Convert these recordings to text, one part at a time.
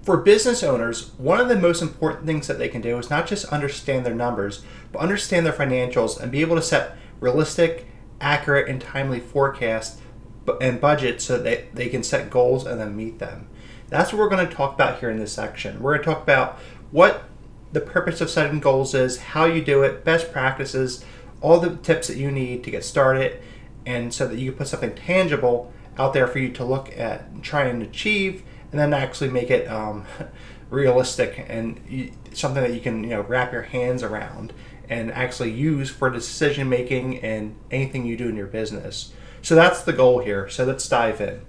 For business owners, one of the most important things that they can do is not just understand their numbers, but understand their financials and be able to set realistic, accurate, and timely forecasts and budgets so that they can set goals and then meet them. That's what we're going to talk about here in this section. We're going to talk about what the purpose of setting goals is, how you do it, best practices, all the tips that you need to get started, and so that you can put something tangible out there for you to look at and try and achieve, and then actually make it realistic and something that you can wrap your hands around and actually use for decision making and anything you do in your business. So that's the goal here. So let's dive in.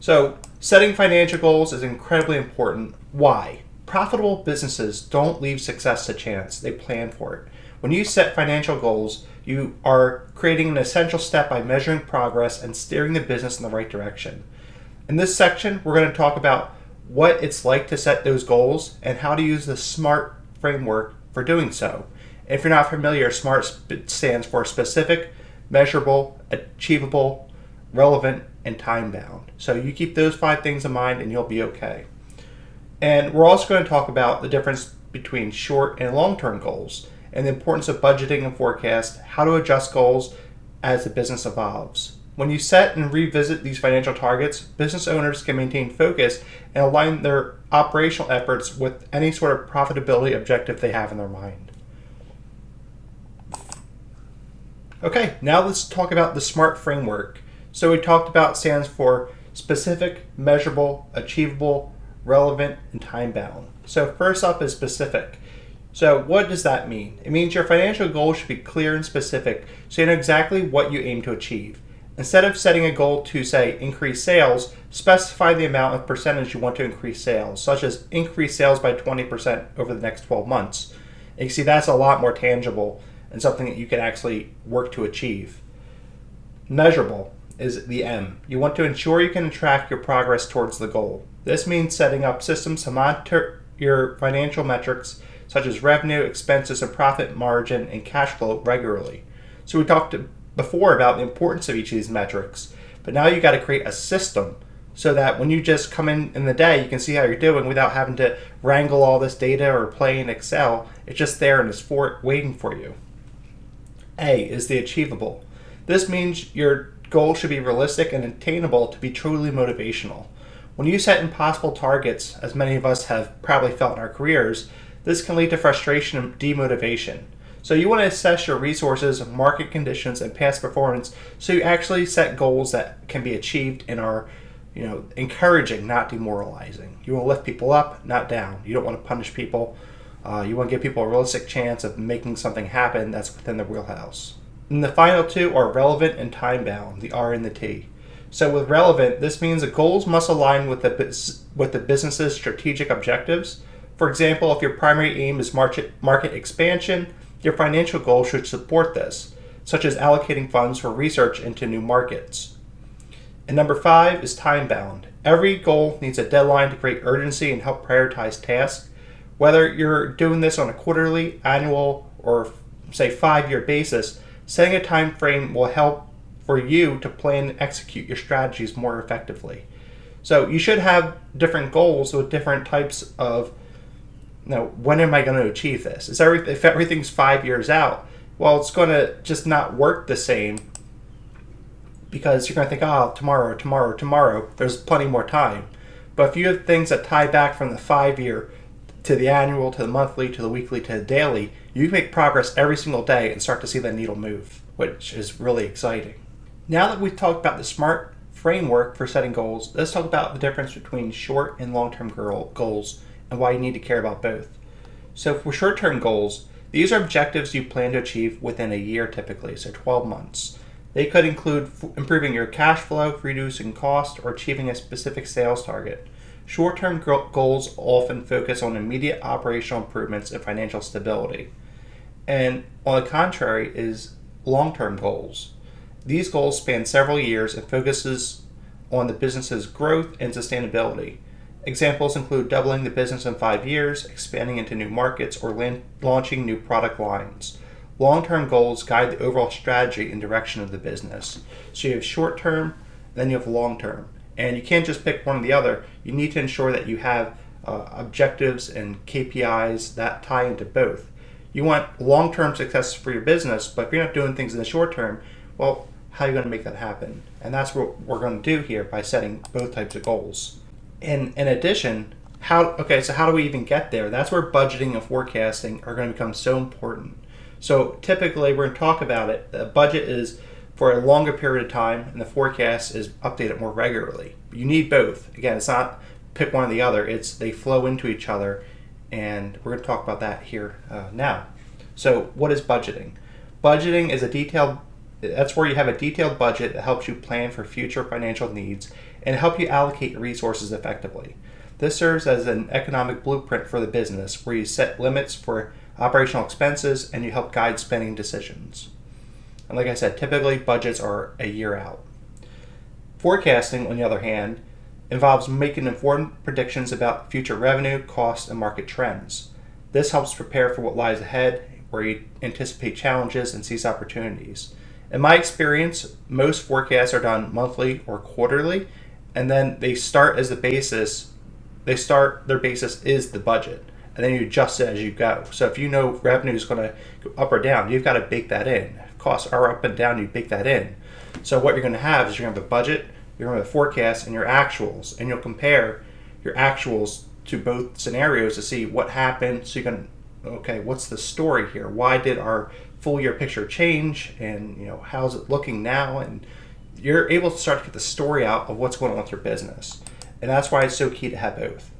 So setting financial goals is incredibly important. Why? Profitable businesses don't leave success to chance. They plan for it. When you set financial goals, you are creating an essential step by measuring progress and steering the business in the right direction. In this section, we're going to talk about what it's like to set those goals and how to use the SMART framework for doing so. If you're not familiar, SMART stands for specific, measurable, achievable, relevant, and time-bound. So you keep those 5 things in mind and you'll be okay. And we're also going to talk about the difference between short and long-term goals and the importance of budgeting and forecast, how to adjust goals as the business evolves. When you set and revisit these financial targets, business owners can maintain focus and align their operational efforts with any sort of profitability objective they have in their mind. Okay, now let's talk about the SMART framework. So we talked about stands for specific, measurable, achievable, relevant, and time-bound. So first up is specific. So what does that mean? It means your financial goals should be clear and specific so you know exactly what you aim to achieve. Instead of setting a goal to, say, increase sales, specify the amount of percentage you want to increase sales, such as increase sales by 20% over the next 12 months. And you see that's a lot more tangible and something that you can actually work to achieve. Measurable is the M. You want to ensure you can track your progress towards the goal. This means setting up systems to monitor your financial metrics such as revenue, expenses, and profit margin and cash flow regularly. So we talked before about the importance of each of these metrics, but now you got to create a system so that when you just come in the day, you can see how you're doing without having to wrangle all this data or play in Excel. It's just there and it's waiting for you. A is the achievable. This means your goal should be realistic and attainable to be truly motivational. When you set impossible targets, as many of us have probably felt in our careers, this can lead to frustration and demotivation. So you want to assess your resources, market conditions, and past performance so you actually set goals that can be achieved and are encouraging, not demoralizing. You want to lift people up, not down. You don't want to punish people. You want to give people a realistic chance of making something happen that's within their wheelhouse. And the final 2 are relevant and time-bound, the R and the T. So with relevant, this means the goals must align with the business's strategic objectives. For example, if your primary aim is market expansion, your financial goal should support this, such as allocating funds for research into new markets. And number 5 is time-bound. Every goal needs a deadline to create urgency and help prioritize tasks. Whether you're doing this on a quarterly, annual, or say 5-year basis, setting a time frame will help for you to plan and execute your strategies more effectively. So you should have different goals with different types of, when am I going to achieve this? If everything's 5 years out, well, it's going to just not work the same because you're going to think, tomorrow, there's plenty more time. But if you have things that tie back from the 5-year to the annual, to the monthly, to the weekly, to the daily, you can make progress every single day and start to see the needle move, which is really exciting. Now that we've talked about the SMART framework for setting goals, let's talk about the difference between short and long-term goals and why you need to care about both. So for short-term goals, these are objectives you plan to achieve within a year typically, so 12 months. They could include improving your cash flow, reducing cost, or achieving a specific sales target. Short-term goals often focus on immediate operational improvements and financial stability. And on the contrary is long-term goals. These goals span several years and focuses on the business's growth and sustainability. Examples include doubling the business in 5 years, expanding into new markets, or launching new product lines. Long-term goals guide the overall strategy and direction of the business. So you have short-term, then you have long-term. And you can't just pick one or the other. You need to ensure that you have objectives and KPIs that tie into both. You want long-term success for your business, but if you're not doing things in the short term, well, how are you going to make that happen? And that's what we're going to do here by setting both types of goals. In addition, so how do we even get there? That's where budgeting and forecasting are going to become so important. So typically, we're going to talk about it. The budget is for a longer period of time, and the forecast is updated more regularly. You need both. Again, it's not pick one or the other. It's they flow into each other, and we're going to talk about that here now. So what is budgeting? Budgeting is that's where you have a detailed budget that helps you plan for future financial needs and help you allocate resources effectively. This serves as an economic blueprint for the business where you set limits for operational expenses and you help guide spending decisions. And like I said, typically budgets are a year out. Forecasting, on the other hand, involves making informed predictions about future revenue, costs, and market trends. This helps prepare for what lies ahead, where you anticipate challenges and seize opportunities. In my experience, most forecasts are done monthly or quarterly, and then they start as the basis. Their basis is the budget, and then you adjust it as you go. So if you know revenue is going to go up or down, you've got to bake that in. If costs are up and down, you bake that in. So what you're going to have is you're going to have a budget, you're going to have a forecast, and your actuals, and you'll compare your actuals to both scenarios to see what happened. So you can, okay, what's the story here? Why did our full year picture change, and how's it looking now? And you're able to start to get the story out of what's going on with your business, and that's why it's so key to have both.